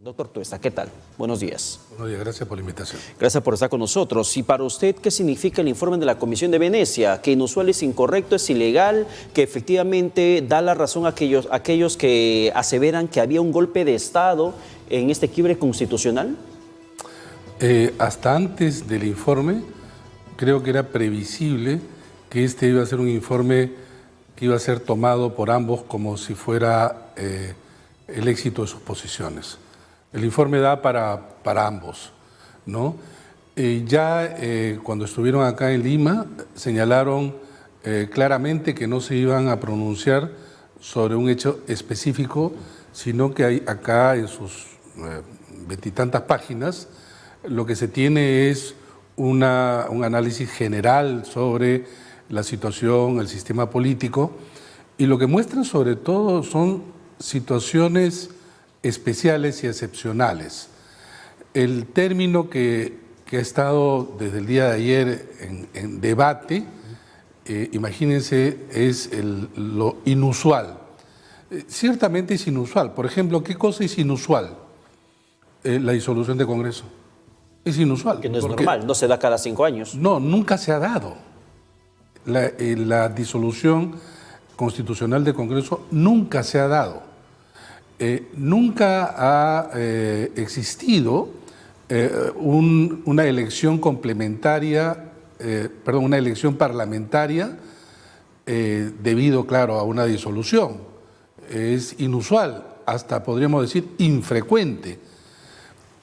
Doctor Tuesta, ¿qué tal? Buenos días. Buenos días, gracias por la invitación. Gracias por estar con nosotros. Y para usted, ¿qué significa el informe de la Comisión de Venecia? Que inusual es incorrecto, es ilegal, que efectivamente da la razón a aquellos que aseveran que había un golpe de Estado en este quiebre constitucional. Hasta antes del informe, creo que era previsible que este iba a ser un informe que iba a ser tomado por ambos como si fuera el éxito de sus posiciones. El informe da para ambos, ¿no? Cuando estuvieron acá en Lima, señalaron claramente que no se iban a pronunciar sobre un hecho específico, sino que hay acá en sus veintitantas páginas, lo que se tiene es un análisis general sobre la situación, el sistema político, y lo que muestran sobre todo son situaciones especiales y excepcionales. El término que ha estado desde el día de ayer en debate, imagínense, es lo inusual. Ciertamente es inusual. Por ejemplo, ¿qué cosa es inusual? La disolución de Congreso. Es inusual. Que no es normal, no se da cada 5 años. No, nunca se ha dado. La disolución constitucional de Congreso nunca se ha dado. Nunca ha existido una elección complementaria, una elección parlamentaria debido, claro, a una disolución. Es inusual, hasta podríamos decir infrecuente.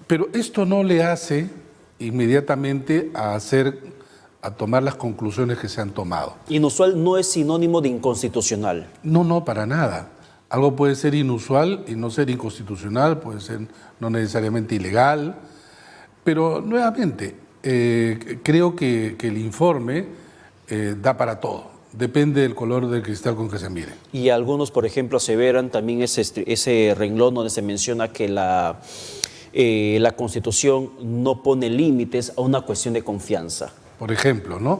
Pero esto no le hace inmediatamente a tomar las conclusiones que se han tomado. Inusual no es sinónimo de inconstitucional. No, para nada. Algo puede ser inusual y no ser inconstitucional, puede ser no necesariamente ilegal, pero nuevamente creo que el informe da para todo, depende del color del cristal con que se mire. Y algunos, por ejemplo, aseveran también ese renglón donde se menciona que la Constitución no pone límites a una cuestión de confianza. Por ejemplo, ¿no?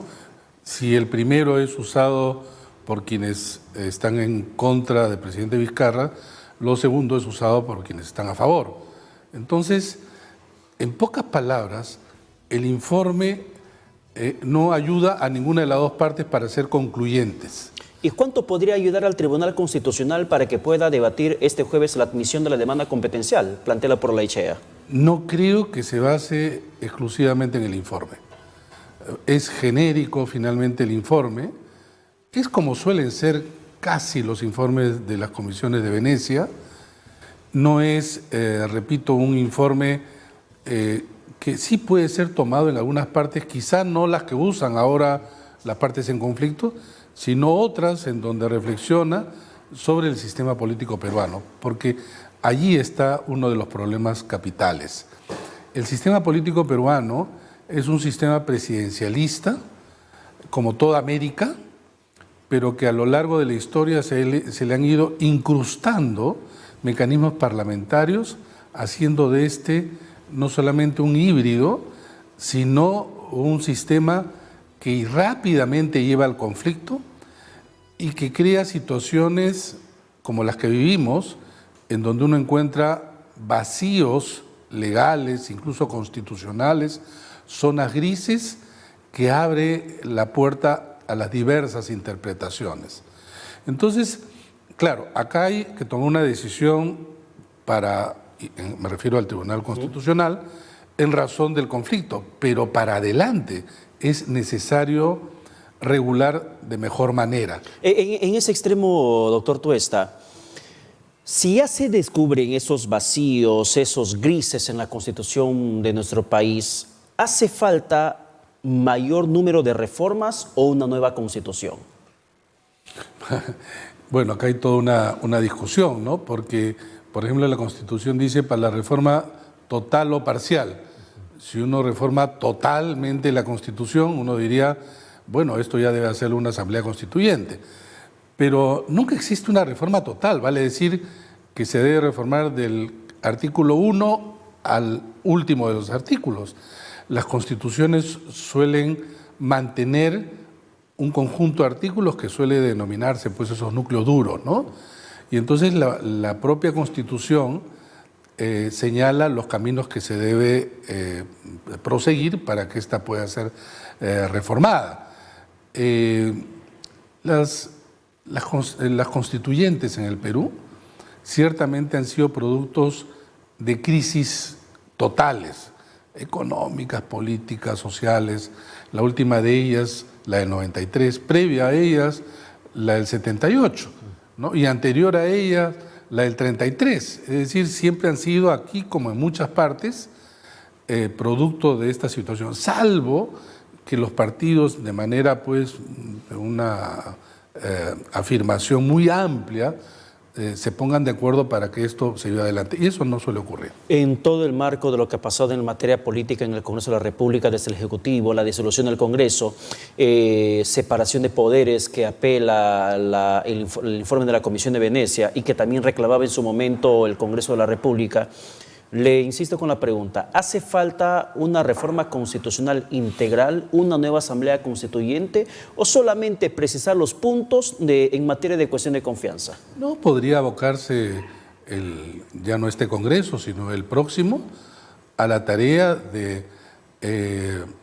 Si el primero es usado por quienes están en contra del presidente Vizcarra, lo segundo es usado por quienes están a favor. Entonces, en pocas palabras, el informe no ayuda a ninguna de las dos partes para ser concluyentes. ¿Y cuánto podría ayudar al Tribunal Constitucional para que pueda debatir este jueves la admisión de la demanda competencial planteada por la ICHEA? No creo que se base exclusivamente en el informe. Es genérico finalmente el informe. Es como suelen ser casi los informes de las comisiones de Venecia. No es, repito, un informe que sí puede ser tomado en algunas partes, quizá no las que usan ahora las partes en conflicto, sino otras en donde reflexiona sobre el sistema político peruano, porque allí está uno de los problemas capitales. El sistema político peruano es un sistema presidencialista, como toda América, pero que a lo largo de la historia se le han ido incrustando mecanismos parlamentarios, haciendo de este no solamente un híbrido, sino un sistema que rápidamente lleva al conflicto y que crea situaciones como las que vivimos, en donde uno encuentra vacíos legales, incluso constitucionales, zonas grises que abre la puerta a las diversas interpretaciones. Entonces, claro, acá hay que tomar una decisión me refiero al Tribunal Constitucional, en razón del conflicto, pero para adelante es necesario regular de mejor manera. En ese extremo, doctor Tuesta, si ya se descubren esos vacíos, esos grises en la Constitución de nuestro país, ¿hace falta mayor número de reformas o una nueva Constitución? Bueno, acá hay toda una discusión, ¿no? Porque, por ejemplo, la Constitución dice para la reforma total o parcial. Si uno reforma totalmente la Constitución, uno diría, bueno, esto ya debe hacerlo una asamblea constituyente. Pero nunca existe una reforma total, vale decir que se debe reformar del artículo 1 al último de los artículos. Las constituciones suelen mantener un conjunto de artículos que suele denominarse pues esos núcleos duros, ¿no? Y entonces la propia Constitución señala los caminos que se debe proseguir para que ésta pueda ser reformada. Las constituyentes en el Perú ciertamente han sido productos de crisis totales, económicas, políticas, sociales. La última de ellas, la del 93, previa a ellas, la del 78, ¿no? Y anterior a ella, la del 33. Es decir, siempre han sido aquí, como en muchas partes, producto de esta situación, salvo que los partidos, de manera, pues, una afirmación muy amplia, se pongan de acuerdo para que esto se lleve adelante. Y eso no suele ocurrir. En todo el marco de lo que ha pasado en materia política en el Congreso de la República, desde el Ejecutivo, la disolución del Congreso, separación de poderes que apela el informe de la Comisión de Venecia y que también reclamaba en su momento el Congreso de la República, le insisto con la pregunta, ¿hace falta una reforma constitucional integral, una nueva asamblea constituyente o solamente precisar los puntos en materia de cuestión de confianza? No podría abocarse ya no este Congreso, sino el próximo, a la tarea de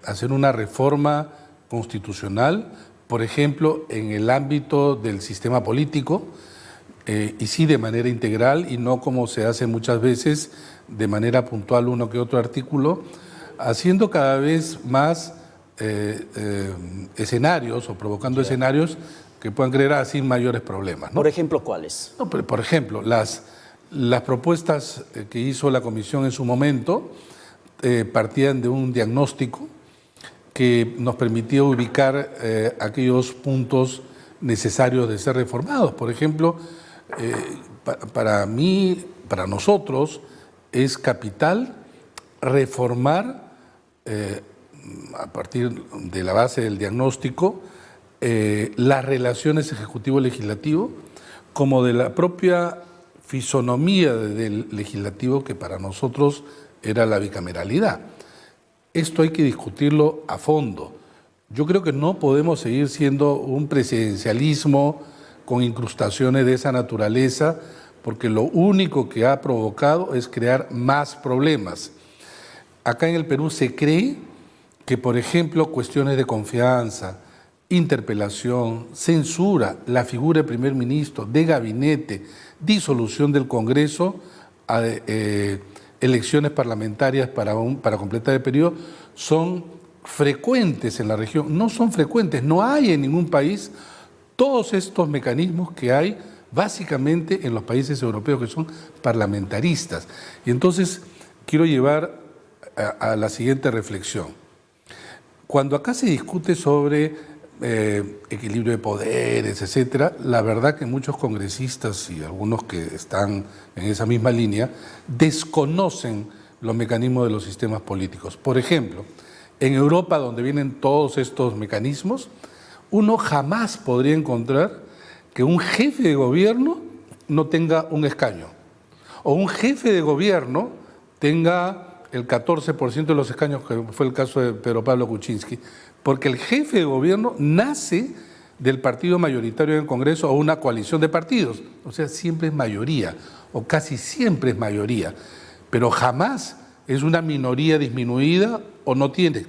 hacer una reforma constitucional, por ejemplo, en el ámbito del sistema político, y sí de manera integral y no como se hace muchas veces de manera puntual uno que otro artículo, haciendo cada vez más escenarios o provocando escenarios que puedan crear así mayores problemas, ¿no? Por ejemplo, ¿cuáles? No, por ejemplo, las propuestas que hizo la Comisión en su momento partían de un diagnóstico que nos permitía ubicar aquellos puntos necesarios de ser reformados. Por ejemplo, para mí, para nosotros, es capital reformar, a partir de la base del diagnóstico, las relaciones ejecutivo-legislativo, como de la propia fisonomía del legislativo, que para nosotros era la bicameralidad. Esto hay que discutirlo a fondo. Yo creo que no podemos seguir siendo un presidencialismo con incrustaciones de esa naturaleza, porque lo único que ha provocado es crear más problemas. Acá en el Perú se cree que, por ejemplo, cuestiones de confianza, interpelación, censura, la figura de primer ministro, de gabinete, disolución del Congreso, elecciones parlamentarias para completar el periodo, son frecuentes en la región. No son frecuentes, no hay en ningún país todos estos mecanismos que hay básicamente en los países europeos que son parlamentaristas. Y entonces quiero llevar a la siguiente reflexión. Cuando acá se discute sobre equilibrio de poderes, etcétera, la verdad que muchos congresistas y algunos que están en esa misma línea desconocen los mecanismos de los sistemas políticos. Por ejemplo, en Europa, donde vienen todos estos mecanismos, uno jamás podría encontrar que un jefe de gobierno no tenga un escaño, o un jefe de gobierno tenga el 14% de los escaños, que fue el caso de Pedro Pablo Kuczynski, porque el jefe de gobierno nace del partido mayoritario en el Congreso o una coalición de partidos, o sea, siempre es mayoría, o casi siempre es mayoría, pero jamás es una minoría disminuida o no tiene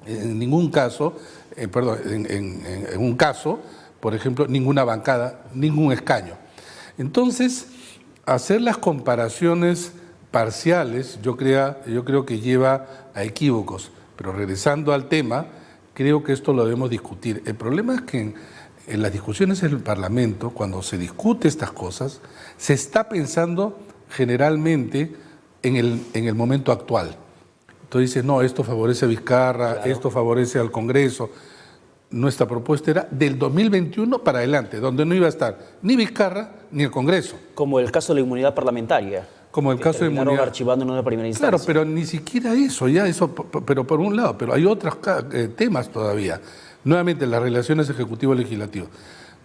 en ningún caso, en un caso, por ejemplo, ninguna bancada, ningún escaño. Entonces, hacer las comparaciones parciales yo creo que lleva a equívocos, pero regresando al tema, creo que esto lo debemos discutir. El problema es que en las discusiones en el Parlamento, cuando se discute estas cosas, se está pensando generalmente en el momento actual. Entonces dice, no, esto favorece a Vizcarra, claro, esto favorece al Congreso. Nuestra propuesta era del 2021 para adelante, donde no iba a estar ni Vizcarra ni el Congreso. Como el caso de la inmunidad parlamentaria. Como el caso de inmunidad. Archivando en una primera instancia. Claro, pero ni siquiera eso, pero por un lado, pero hay otros temas todavía. Nuevamente, las relaciones ejecutivo-legislativo.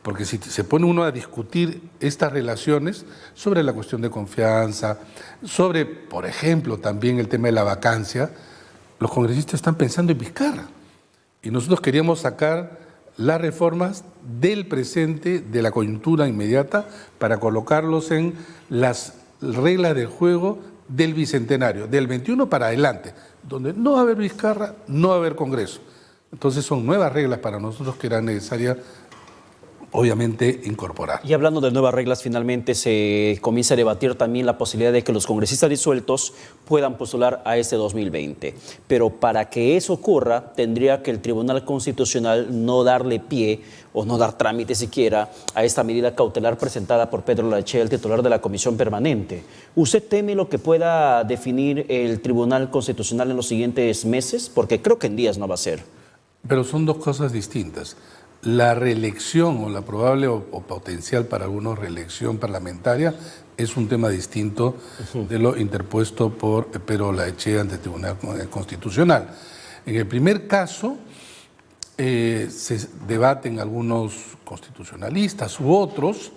Porque si se pone uno a discutir estas relaciones sobre la cuestión de confianza, sobre, por ejemplo, también el tema de la vacancia, los congresistas están pensando en Vizcarra. Y nosotros queríamos sacar las reformas del presente, de la coyuntura inmediata, para colocarlos en las reglas del juego del Bicentenario, del 21 para adelante, donde no va a haber Vizcarra, no va a haber Congreso. Entonces son nuevas reglas para nosotros que era necesaria, obviamente, incorporar. Y hablando de nuevas reglas, finalmente se comienza a debatir también la posibilidad de que los congresistas disueltos puedan postular a este 2020. Pero para que eso ocurra, tendría que el Tribunal Constitucional no darle pie o no dar trámite siquiera a esta medida cautelar presentada por Pedro Laechea, el titular de la Comisión Permanente. ¿Usted teme lo que pueda definir el Tribunal Constitucional en los siguientes meses? Porque creo que en días no va a ser. Pero son dos cosas distintas. La reelección o la probable o potencial para algunos reelección parlamentaria es un tema distinto de lo interpuesto por Pedro Laechea ante el Tribunal Constitucional. En el primer caso se debaten algunos constitucionalistas u otros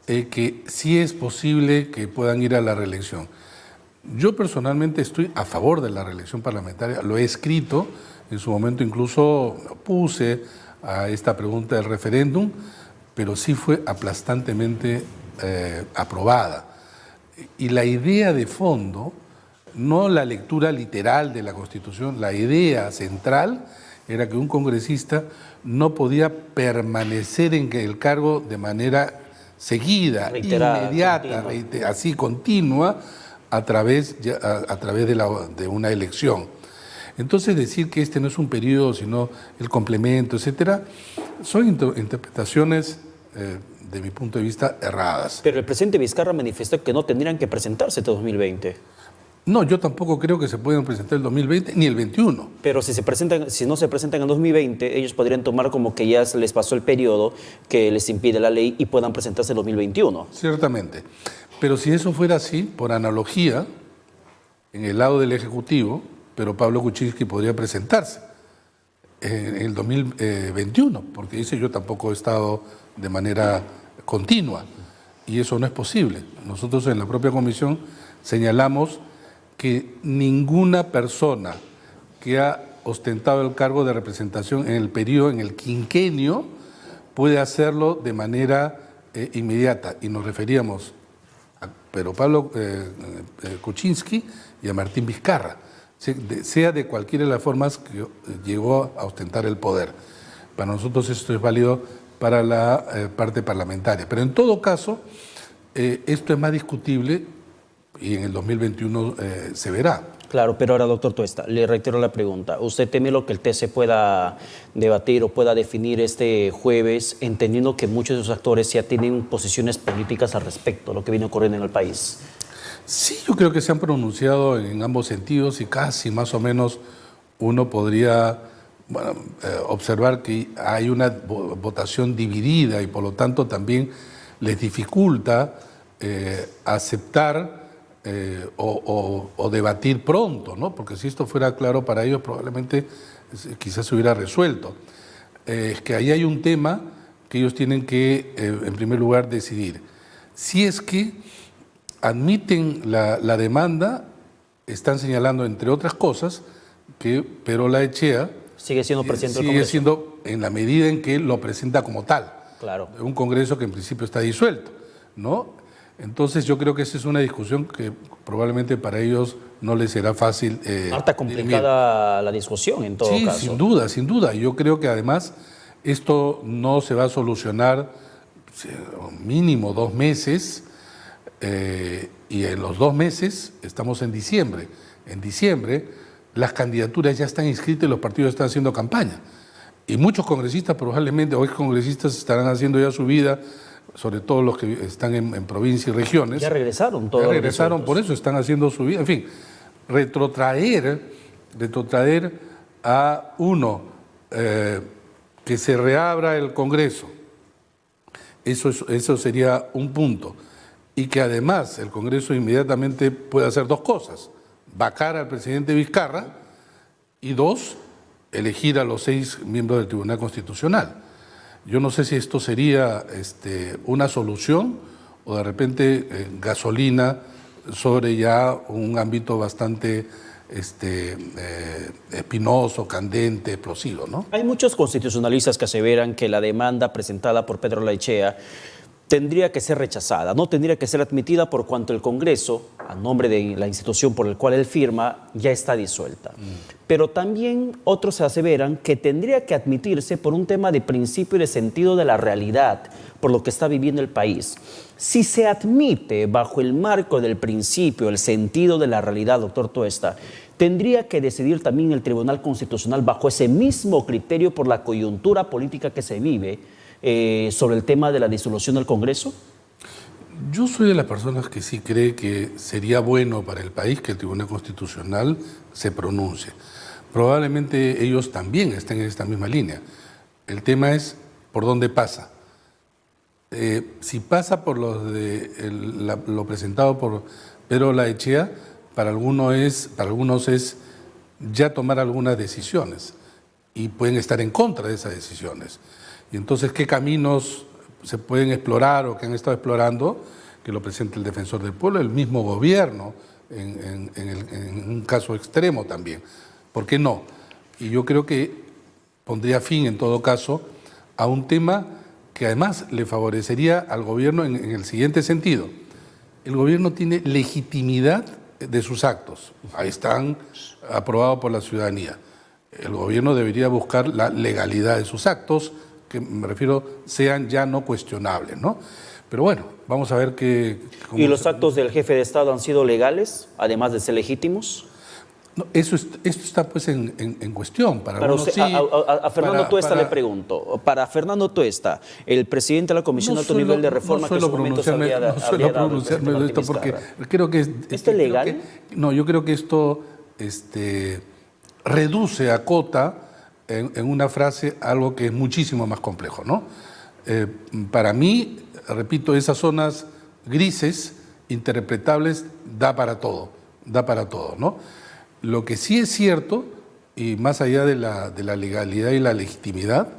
que sí es posible que puedan ir a la reelección. Yo personalmente estoy a favor de la reelección parlamentaria, lo he escrito, en su momento incluso puse a esta pregunta del referéndum, pero sí fue aplastantemente aprobada. Y la idea de fondo, no la lectura literal de la Constitución, la idea central era que un congresista no podía permanecer en el cargo de manera seguida, reiterada, inmediata, así continua, a través de una elección. Entonces decir que este no es un periodo, sino el complemento, etcétera, son interpretaciones, de mi punto de vista, erradas. Pero el presidente Vizcarra manifestó que no tendrían que presentarse este 2020. No, yo tampoco creo que se puedan presentar el 2020 ni el 21. Pero si no se presentan en 2020, ellos podrían tomar como que ya se les pasó el periodo que les impide la ley y puedan presentarse en 2021. Ciertamente. Pero si eso fuera así, por analogía, en el lado del Ejecutivo, pero Pablo Kuczynski podría presentarse en el 2021, porque dice yo tampoco he estado de manera continua y eso no es posible. Nosotros en la propia comisión señalamos que ninguna persona que ha ostentado el cargo de representación en el periodo, en el quinquenio, puede hacerlo de manera inmediata, y nos referíamos a Pedro Pablo Kuczynski y a Martín Vizcarra, sea de cualquiera de las formas que llegó a ostentar el poder. Para nosotros esto es válido para la parte parlamentaria. Pero en todo caso, esto es más discutible y en el 2021 se verá. Claro, pero ahora, doctor Tuesta, le reitero la pregunta. ¿Usted teme lo que el TC pueda debatir o pueda definir este jueves, entendiendo que muchos de sus actores ya tienen posiciones políticas al respecto, lo que viene ocurriendo en el país? Sí, yo creo que se han pronunciado en ambos sentidos y casi más o menos uno podría observar que hay una votación dividida y por lo tanto también les dificulta aceptar o debatir pronto, ¿no? Porque si esto fuera claro para ellos probablemente quizás se hubiera resuelto. Es que ahí hay un tema que ellos tienen que, en primer lugar, decidir. Si es que admiten la demanda, están señalando, entre otras cosas, que Pedro Laechea sigue siendo presidente del sigue Congreso. siendo, en la medida en que lo presenta como tal. Claro. Un Congreso que en principio está disuelto, ¿no? Entonces yo creo que esa es una discusión que probablemente para ellos no les será fácil. Harta complicada la discusión en todo caso. Sí, sin duda, sin duda. Yo creo que además esto no se va a solucionar mínimo 2 meses, y en los 2 meses estamos en diciembre. En diciembre las candidaturas ya están inscritas y los partidos están haciendo campaña. Y muchos congresistas probablemente, o excongresistas, estarán haciendo ya su vida, sobre todo los que están en provincias y regiones. Ya regresaron todos. Ya regresaron, por eso están haciendo su vida. En fin, retrotraer a uno, que se reabra el Congreso, eso sería un punto. Y que además el Congreso inmediatamente puede hacer 2 cosas: vacar al presidente Vizcarra y 2, elegir a los 6 miembros del Tribunal Constitucional. Yo no sé si esto sería una solución o de repente gasolina sobre ya un ámbito bastante espinoso, candente, explosivo, ¿no? Hay muchos constitucionalistas que aseveran que la demanda presentada por Pedro Laechea tendría que ser rechazada, no tendría que ser admitida por cuanto el Congreso, a nombre de la institución por la cual él firma, ya está disuelta. Pero también otros aseveran que tendría que admitirse por un tema de principio y de sentido de la realidad, por lo que está viviendo el país. Si se admite bajo el marco del principio, el sentido de la realidad, doctor Tuesta, tendría que decidir también el Tribunal Constitucional bajo ese mismo criterio por la coyuntura política que se vive sobre el tema de la disolución del Congreso. Yo soy de las personas que sí cree que sería bueno para el país que el Tribunal Constitucional se pronuncie. Probablemente ellos también estén en esta misma línea. El tema es por dónde pasa. Si pasa por lo presentado por Pedro Laechea, para algunos es ya tomar algunas decisiones y pueden estar en contra de esas decisiones. Y entonces, ¿qué caminos se pueden explorar o que han estado explorando? Que lo presente el Defensor del Pueblo, el mismo gobierno, en un caso extremo también. ¿Por qué no? Y yo creo que pondría fin, en todo caso, a un tema que además le favorecería al gobierno en el siguiente sentido. El gobierno tiene legitimidad de sus actos. Ahí están aprobados por la ciudadanía. El gobierno debería buscar la legalidad de sus actos, que me refiero sean ya no cuestionables, ¿no? Pero bueno, vamos a ver qué... ¿Y los actos del jefe de Estado han sido legales, además de ser legítimos? No, esto está pues en cuestión. Para usted, sí, a Fernando Tuesta le pregunto, para Fernando Tuesta, el presidente de la Comisión de Alto Nivel de Reforma que en su momento se había dado... No suelo pronunciarme de esto porque creo que... ¿Esto es legal? Yo creo que esto reduce, acota en una frase algo que es muchísimo más complejo, ¿no? Para mí, repito, esas zonas grises, interpretables, da para todo, ¿no? Lo que sí es cierto, y más allá de la legalidad y la legitimidad,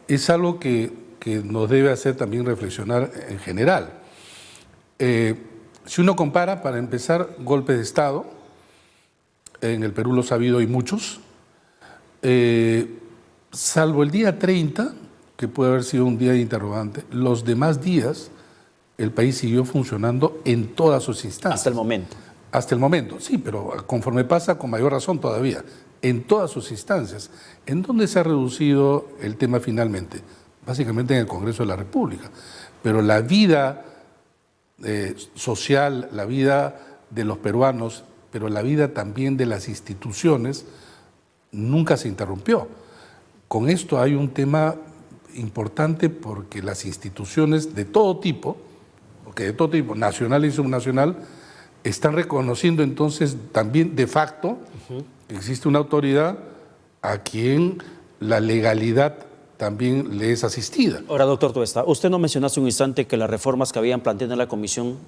es algo que nos debe hacer también reflexionar en general. Si uno compara, para empezar, golpes de Estado, en el Perú los ha habido y muchos, salvo el día 30, que puede haber sido un día interrogante, los demás días el país siguió funcionando en todas sus instancias. Hasta el momento. Hasta el momento, sí, pero conforme pasa, con mayor razón todavía, en todas sus instancias. ¿En dónde se ha reducido el tema finalmente? Básicamente en el Congreso de la República. Pero la vida social, la vida de los peruanos, pero la vida también de las instituciones, nunca se interrumpió. Con esto hay un tema importante porque las instituciones de todo tipo, nacional y subnacional, están reconociendo entonces también de facto que existe una autoridad a quien la legalidad también le es asistida. Ahora, doctor Tuesta, usted no mencionó hace un instante que las reformas que habían planteado en la Comisión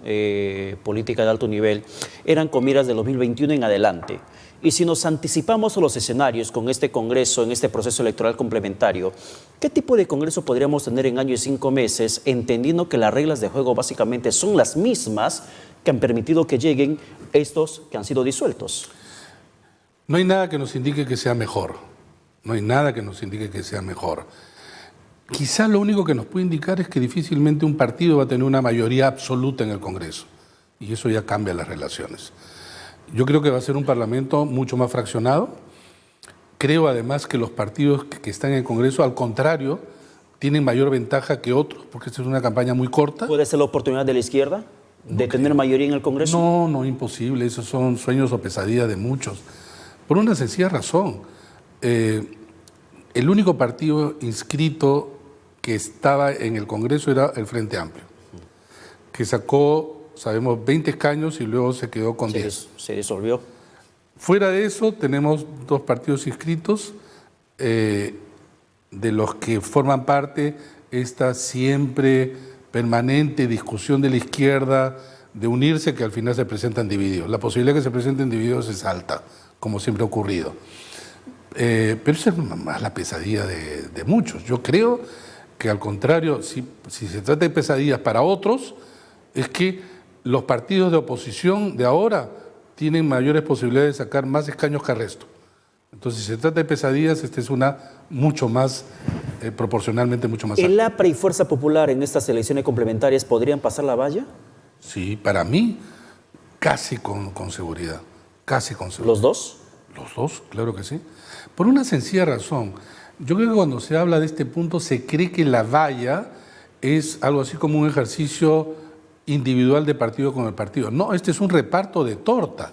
Política de Alto Nivel eran con miras de 2021 en adelante. Y si nos anticipamos a los escenarios con este Congreso, en este proceso electoral complementario, ¿qué tipo de Congreso podríamos tener en año y 5 meses, entendiendo que las reglas de juego básicamente son las mismas que han permitido que lleguen estos que han sido disueltos? No hay nada que nos indique que sea mejor. No hay nada que nos indique que sea mejor. Quizá lo único que nos puede indicar es que difícilmente un partido va a tener una mayoría absoluta en el Congreso. Y eso ya cambia las relaciones. Yo creo que va a ser un parlamento mucho más fraccionado. Creo además que los partidos que están en el Congreso, al contrario, tienen mayor ventaja que otros, porque esta es una campaña muy corta. ¿Puede ser la oportunidad de la izquierda de tener mayoría en el Congreso? No, imposible. Esos son sueños o pesadillas de muchos. Por una sencilla razón. El único partido inscrito que estaba en el Congreso era el Frente Amplio, que sacó, sabemos, 20 escaños y luego se quedó con 10. Se disolvió. Fuera de eso, tenemos 2 partidos inscritos, de los que forman parte esta siempre permanente discusión de la izquierda de unirse, que al final se presentan divididos. La posibilidad de que se presenten divididos es alta, como siempre ha ocurrido. Pero esa es más la pesadilla de muchos. Yo creo que al contrario, si se trata de pesadillas para otros, es que los partidos de oposición de ahora tienen mayores posibilidades de sacar más escaños que el resto. Entonces, si se trata de pesadillas, esta es una mucho más, proporcionalmente mucho más alta. ¿El APRA y Fuerza Popular en estas elecciones complementarias podrían pasar la valla? Sí, para mí, casi con seguridad. Casi con seguridad. ¿Los dos? Los dos, claro que sí. Por una sencilla razón. Yo creo que cuando se habla de este punto se cree que la valla es algo así como un ejercicio individual de partido con el partido. No, este es un reparto de torta.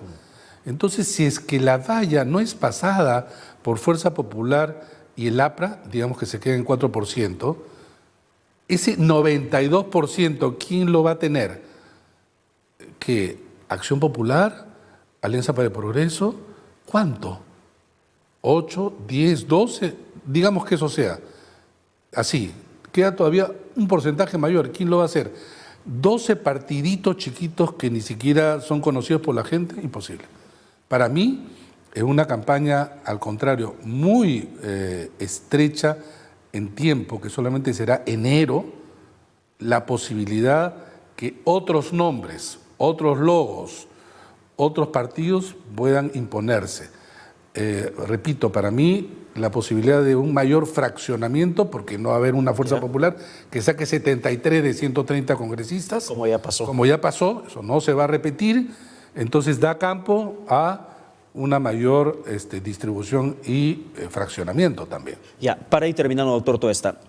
Entonces, si es que la valla no es pasada por Fuerza Popular y el APRA, digamos que se queda en 4%, ese 92%, ¿quién lo va a tener? ¿Que Acción Popular, Alianza para el Progreso? ¿Cuánto? ¿8, 10, 12? Digamos que eso sea así. Queda todavía un porcentaje mayor. ¿Quién lo va a hacer? 12 partiditos chiquitos que ni siquiera son conocidos por la gente, imposible. Para mí es una campaña, al contrario, muy estrecha en tiempo, que solamente será enero, la posibilidad que otros nombres, otros logos, otros partidos puedan imponerse. Repito, para mí la posibilidad de un mayor fraccionamiento, porque no va a haber una fuerza popular que saque 73 de 130 congresistas. Como ya pasó. Como ya pasó, eso no se va a repetir, entonces da campo a una mayor distribución y fraccionamiento también. Ya, para ir terminando, doctor Tuesta.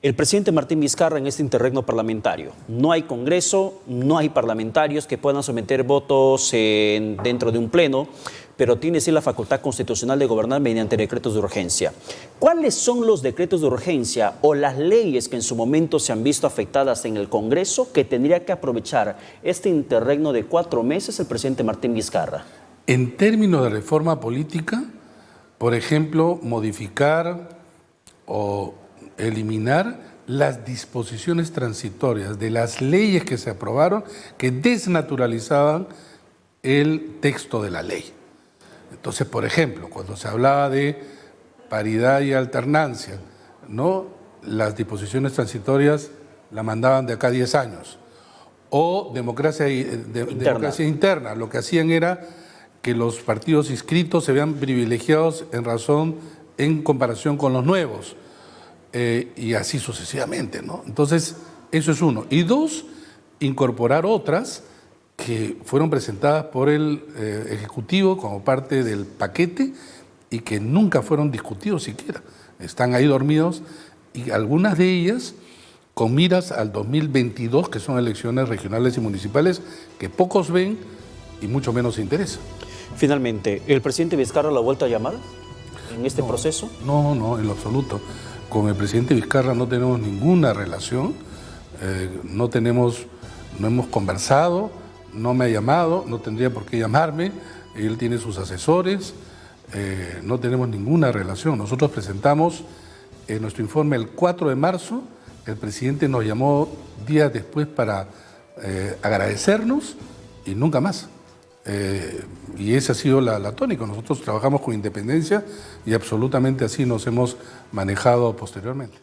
El presidente Martín Vizcarra en este interregno parlamentario. No hay Congreso, no hay parlamentarios que puedan someter votos dentro de un pleno, pero tiene sí la facultad constitucional de gobernar mediante decretos de urgencia. ¿Cuáles son los decretos de urgencia o las leyes que en su momento se han visto afectadas en el Congreso que tendría que aprovechar este interregno de 4 meses el presidente Martín Vizcarra? En términos de reforma política, por ejemplo, modificar o eliminar las disposiciones transitorias de las leyes que se aprobaron que desnaturalizaban el texto de la ley. Entonces, por ejemplo, cuando se hablaba de paridad y alternancia, ¿no? Las disposiciones transitorias la mandaban de acá a 10 años. O democracia interna, lo que hacían era que los partidos inscritos se vean privilegiados en comparación con los nuevos. Y así sucesivamente, ¿no? Entonces, eso es uno. Y dos, incorporar otras que fueron presentadas por el Ejecutivo como parte del paquete y que nunca fueron discutidos siquiera. Están ahí dormidos y algunas de ellas con miras al 2022, que son elecciones regionales y municipales, que pocos ven y mucho menos se interesan. Finalmente, ¿el presidente Vizcarra lo ha vuelto a llamar en este proceso? No, en lo absoluto. Con el presidente Vizcarra no tenemos ninguna relación, no hemos conversado, no me ha llamado, no tendría por qué llamarme, él tiene sus asesores, no tenemos ninguna relación. Nosotros presentamos nuestro informe el 4 de marzo, el presidente nos llamó días después para agradecernos y nunca más. Y esa ha sido la tónica. Nosotros trabajamos con independencia y absolutamente así nos hemos manejado posteriormente.